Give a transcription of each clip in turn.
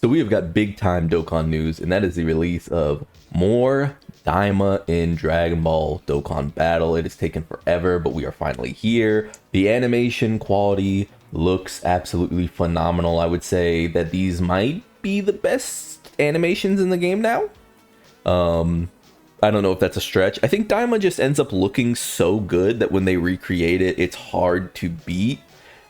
So we have got big time Dokkan news, and that is the release of more DAIMA in Dragon Ball Dokkan Battle. It has taken forever, but we are finally here. The animation quality looks absolutely phenomenal. I would say that these might be the best animations in the game now. I don't know if that's a stretch. I think DAIMA just ends up looking so good that when they recreate it, it's hard to beat.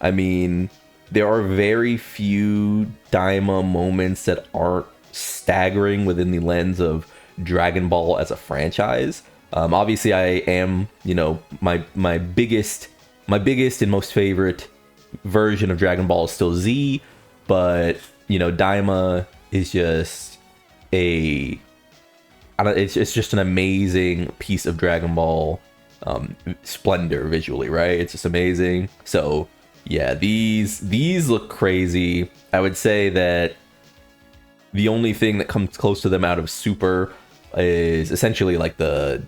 I mean, there are very few DAIMA moments that aren't staggering within the lens of Dragon Ball as a franchise. Obviously, I am, my biggest and most favorite version of Dragon Ball is still Z, but DAIMA is just it's just an amazing piece of Dragon Ball splendor visually, right? It's just amazing. So yeah, these look crazy. I would say that the only thing that comes close to them out of Super is essentially like I'd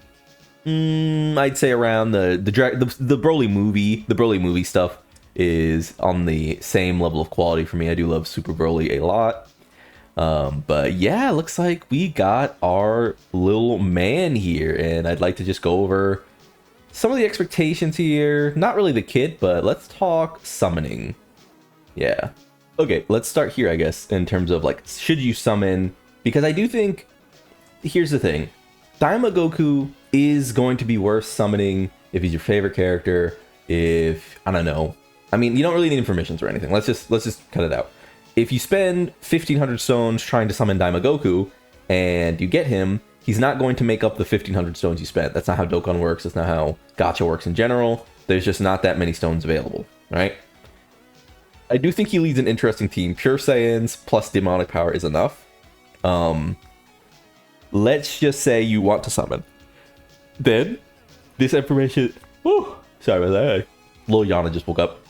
say around the Broly movie. The Broly movie stuff is on the same level of quality for me. I do love Super Broly a lot. But yeah, looks like we got our little man here, and I'd like to just go over some of the expectations here. Not really the kit, but let's talk summoning. Yeah. Okay, let's start here, I guess, in terms of like, should you summon? Because I do think, here's the thing. DAIMA Goku is going to be worth summoning if he's your favorite character. If, I don't know. I mean, you don't really need informations or anything. Let's just cut it out. If you spend 1,500 stones trying to summon DAIMA Goku and you get him, he's not going to make up the 1,500 stones you spent. That's not how Dokkan works. That's not how gacha works in general. There's just not that many stones available, right? I do think he leads an interesting team. Pure Saiyans plus demonic power is enough. Let's just say you want to summon. Then, this information... Whew, sorry about that. Little Yana just woke up.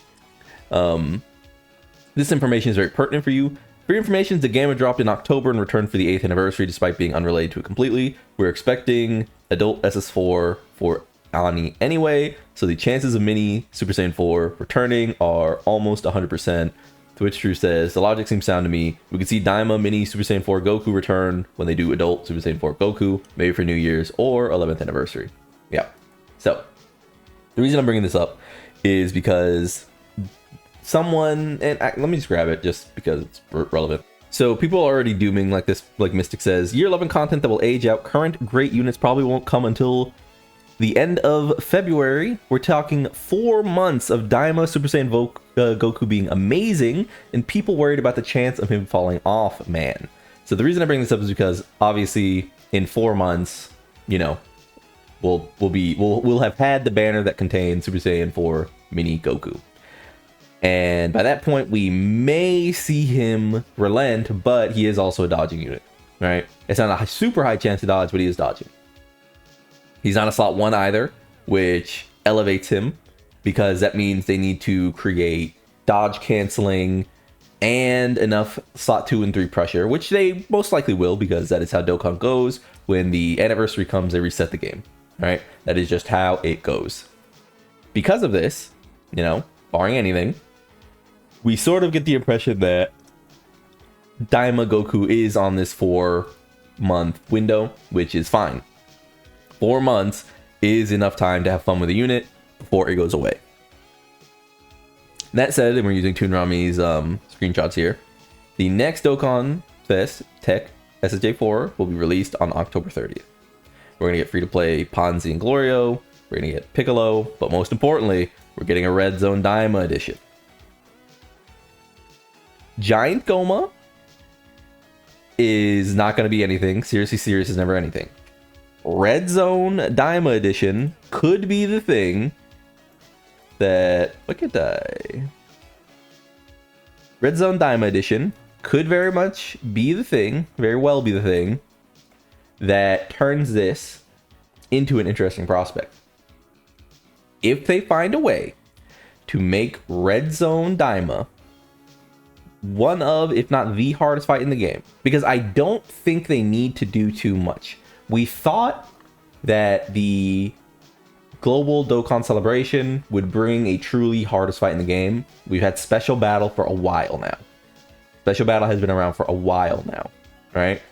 This information is very pertinent for you. For your information, the game dropped in October in return for the 8th anniversary, despite being unrelated to it completely. We're expecting adult SS4 for Ani anyway, so the chances of Mini Super Saiyan 4 returning are almost 100%. Twitch True says, the logic seems sound to me. We could see DAIMA Mini Super Saiyan 4 Goku return when they do adult Super Saiyan 4 Goku, maybe for New Year's or 11th anniversary. Yeah. So, the reason I'm bringing this up is because someone, and let me just grab it just because it's relevant. So people are already dooming like this, like Mystic says, year 11 content that will age out. Current great units probably won't come until the end of February. We're talking 4 months of DAIMA Super Saiyan Goku being amazing, and people worried about the chance of him falling off, man. So the reason I bring this up is because obviously in 4 months, we'll have had the banner that contains Super Saiyan 4 Mini Goku. And by that point, we may see him relent, but he is also a dodging unit, right? It's not a super high chance to dodge, but he is dodging. He's not a slot 1 either, which elevates him because that means they need to create dodge canceling and enough slot 2 and 3 pressure, which they most likely will because that is how Dokkan goes. When the anniversary comes, they reset the game, right? That is just how it goes. Because of this, barring anything, we sort of get the impression that DAIMA Goku is on this 4-month window, which is fine. 4 months is enough time to have fun with the unit before it goes away. That said, and we're using Toonrami's screenshots here, the next Dokkan Fest Tech SSJ4 will be released on October 30th. We're going to get free-to-play Ponzi and Glorio, we're going to get Piccolo, but most importantly, we're getting a Red Zone DAIMA edition. Giant Goma is not going to be anything. Seriously Serious is never anything. Red Zone DAIMA edition could be the thing that... Look at that. Red Zone DAIMA edition could very much be the thing, very well be the thing, that turns this into an interesting prospect. If they find a way to make Red Zone DAIMA one of, if not the hardest fight in the game, because I don't think they need to do too much. We thought that the Global Dokkan Celebration would bring a truly hardest fight in the game. We've had Special Battle for a while now. Special Battle has been around for a while now, right?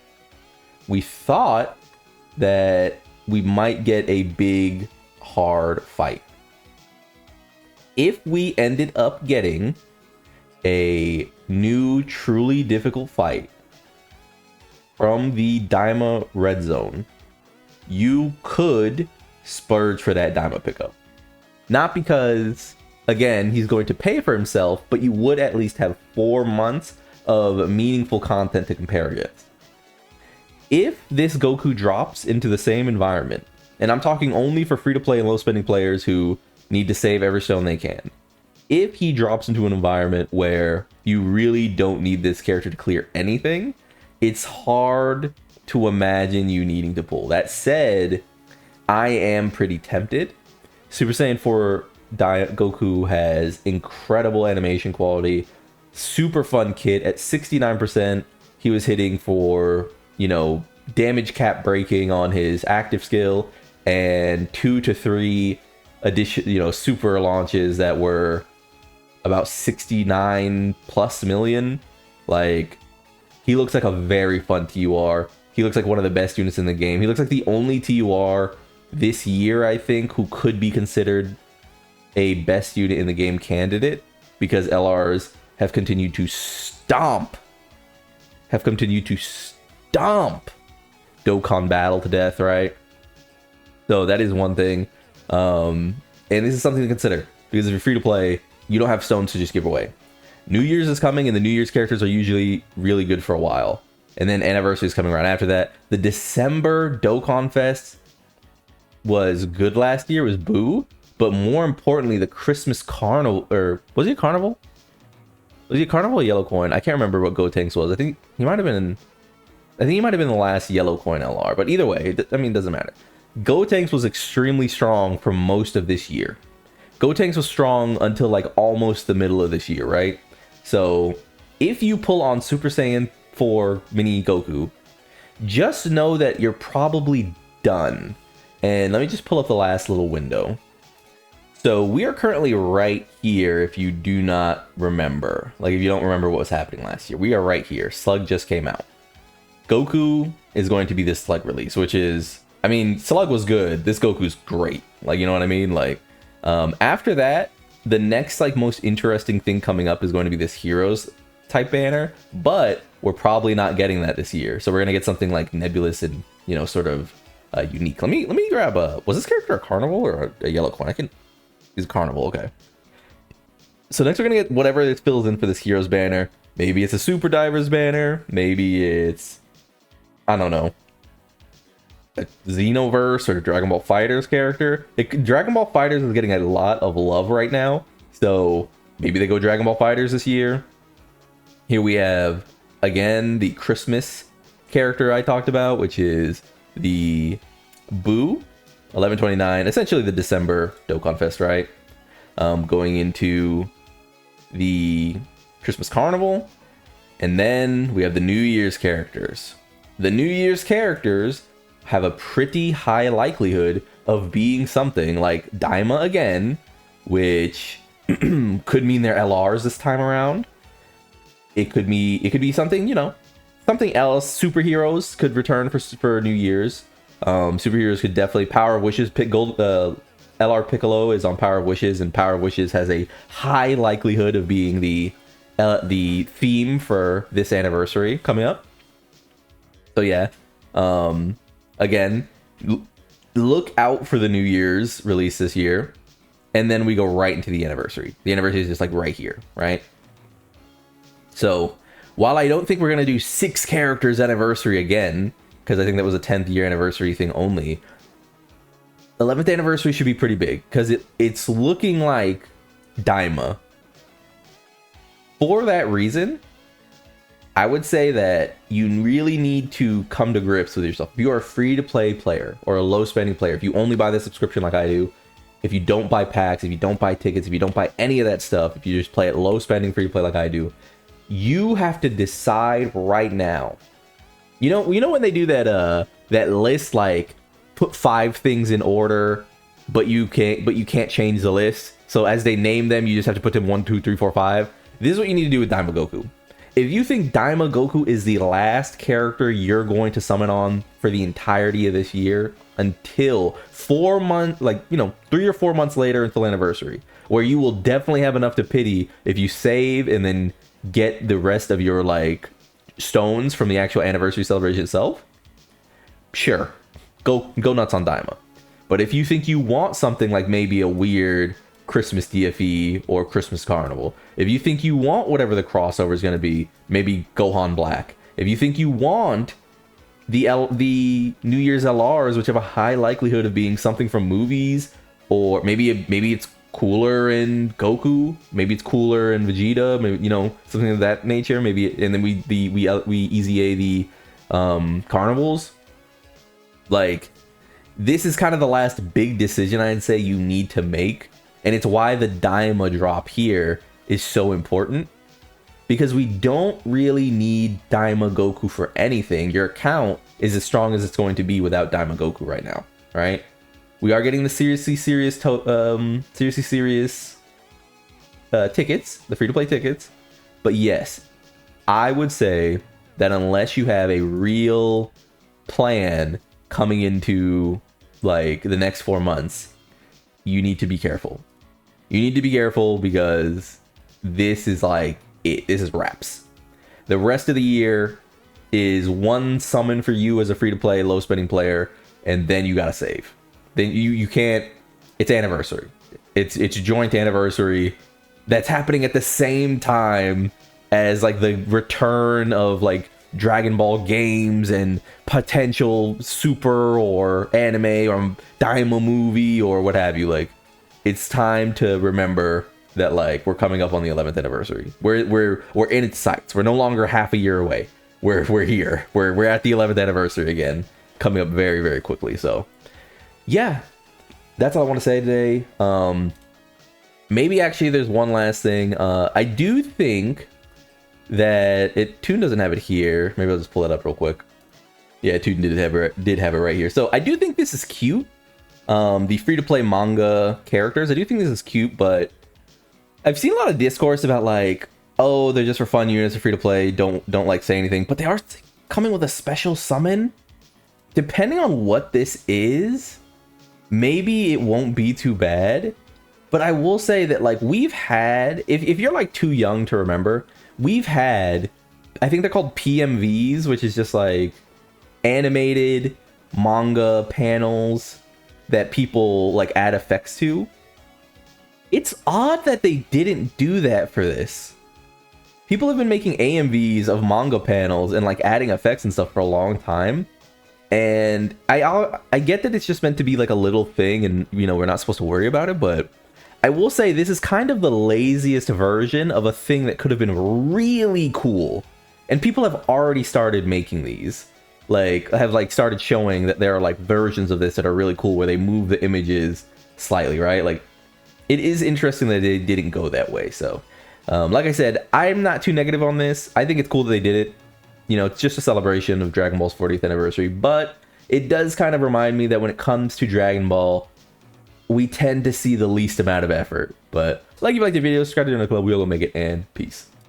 We thought that we might get a big, hard fight. If we ended up getting a new, truly difficult fight from the DAIMA Red Zone, you could splurge for that DAIMA pickup. Not because, again, he's going to pay for himself, but you would at least have 4 months of meaningful content to compare against. If this Goku drops into the same environment, and I'm talking only for free-to-play and low-spending players who need to save every stone they can. If he drops into an environment where you really don't need this character to clear anything, it's hard to imagine you needing to pull. That said, I am pretty tempted. Super Saiyan 4 Goku has incredible animation quality, super fun kit. At 69%, he was hitting for, you know, damage cap breaking on his active skill and 2 to 3 addition, you know, super launches that were about 69 plus million. Like, he looks like a very fun TUR. He looks like one of the best units in the game. He looks like the only TUR this year, I think, who could be considered a best unit in the game candidate, because LRs have continued to stomp Dokkan Battle to death, right? So that is one thing. And this is something to consider, because if you're free to play, you don't have stones to just give away. New Year's is coming, and the New Year's characters are usually really good for a while. And then Anniversary is coming around after that. The December Dokkan Fest was good last year, was Boo. But more importantly, the Christmas Carnival, or was it Carnival? Was it Carnival or Yellow Coin? I can't remember what Gotenks was. I think he might have been the last Yellow Coin LR. But either way, I mean, it doesn't matter. Gotenks was extremely strong for most of this year. Gotenks was strong until like almost the middle of this year, right? So if you pull on Super Saiyan 4 Mini Goku, just know that you're probably done. And let me just pull up the last little window. So we are currently right here, if you do not remember. Like, if you don't remember what was happening last year. We are right here. Slug just came out. Goku is going to be this Slug release, which is... I mean, Slug was good. This Goku's great. Like, you know what I mean? Like, after that, the next, like, most interesting thing coming up is going to be this Heroes type banner. But we're probably not getting that this year. So we're going to get something, like, nebulous and, you know, sort of unique. Let me grab a... Was this character a Carnival or a Yellow Coin? He's a Carnival, okay. So next we're going to get whatever it fills in for this Heroes banner. Maybe it's a Super Divers banner. Maybe it's, I don't know, a Xenoverse or Dragon Ball FighterZ character. Dragon Ball FighterZ is getting a lot of love right now. So maybe they go Dragon Ball FighterZ this year. Here we have, again, the Christmas character I talked about, which is the Boo. 11/29, essentially the December Dokkan Fest, right? Going into the Christmas Carnival. And then we have the New Year's characters. The New Year's characters have a pretty high likelihood of being something like DAIMA again, which could mean they're LRs this time around. It could be something, you know, something else. Superheroes could return for New Year's. Superheroes could definitely... Power of Wishes, LR Piccolo is on Power of Wishes, and Power of Wishes has a high likelihood of being the theme for this anniversary coming up. So yeah, again, look out for the New Year's release this year, and then we go right into the anniversary. The anniversary is just like right here, right? So while I don't think we're gonna do 6 characters anniversary again, because I think that was a 10th year anniversary thing only, 11th anniversary should be pretty big, because it's looking like DAIMA. For that reason, I would say that you really need to come to grips with yourself. If you are a free-to-play player or a low-spending player, if you only buy the subscription like I do, if you don't buy packs, if you don't buy tickets, if you don't buy any of that stuff, if you just play at low-spending free-to-play like I do, you have to decide right now. You know when they do that list, like put 5 things in order, but you can't change the list. So as they name them, you just have to put them 1, 2, 3, 4, 5. This is what you need to do with DAIMA Goku. If you think Daima Goku is the last character you're going to summon on for the entirety of this year until 4 months, like, you know, 3 or 4 months later until anniversary, where you will definitely have enough to pity if you save and then get the rest of your, like, stones from the actual anniversary celebration itself, sure, go nuts on Daima. But if you think you want something like maybe a weird Christmas DFE or Christmas Carnival, if you think you want whatever the crossover is going to be, maybe Gohan Black, if you think you want the New Year's LRs, which have a high likelihood of being something from movies, or maybe it's cooler in Goku, maybe it's cooler in Vegeta, maybe, you know, something of that nature, maybe, and then we easy A the carnivals. Like, this is kind of the last big decision I'd say you need to make. And it's why the Daima drop here is so important. Because we don't really need Daima Goku for anything. Your account is as strong as it's going to be without Daima Goku right now, right? We are getting the seriously serious tickets, the free-to-play tickets. But yes, I would say that unless you have a real plan coming into, like, the next 4 months, you need to be careful. You need to be careful because this is like it. This is wraps. The rest of the year is one summon for you as a free-to-play, low-spending player, and then you gotta save. Then you can't. It's anniversary. It's joint anniversary that's happening at the same time as, like, the return of, like, Dragon Ball games and potential Super or anime or Daima movie or what have you. Like, it's time to remember that, like, we're coming up on the 11th anniversary. We're in its sights. We're no longer half a year away. We're here. We're at the 11th anniversary again, coming up very, very quickly. So yeah, that's all I want to say today. Maybe actually there's one last thing. I do think that Toon doesn't have it here. Maybe I'll just pull it up real quick. Yeah, Toon did have it right here. So I do think this is cute. The free-to-play manga characters, I do think this is cute, but I've seen a lot of discourse about, like, oh, they're just for fun units, free-to-play, don't like say anything, but they are coming with a special summon. Depending on what this is, maybe it won't be too bad. But I will say that, like, we've had, if you're, like, too young to remember, we've had, I think they're called PMVs, which is just, like, animated manga panels that people, like, add effects to. It's odd that they didn't do that for this. People have been making AMVs of manga panels and, like, adding effects and stuff for a long time. And I get that it's just meant to be, like, a little thing and, you know, we're not supposed to worry about it, but I will say this is kind of the laziest version of a thing that could have been really cool. And people have already started making these. Like, have, like, started showing that there are, like, versions of this that are really cool where they move the images slightly, right? Like, it is interesting that they didn't go that way. So, like I said, I'm not too negative on this. I think it's cool that they did it. You know, it's just a celebration of Dragon Ball's 40th anniversary, but it does kind of remind me that when it comes to Dragon Ball, we tend to see the least amount of effort. But like, if you like the video, subscribe to the club, we'll go make it, and peace.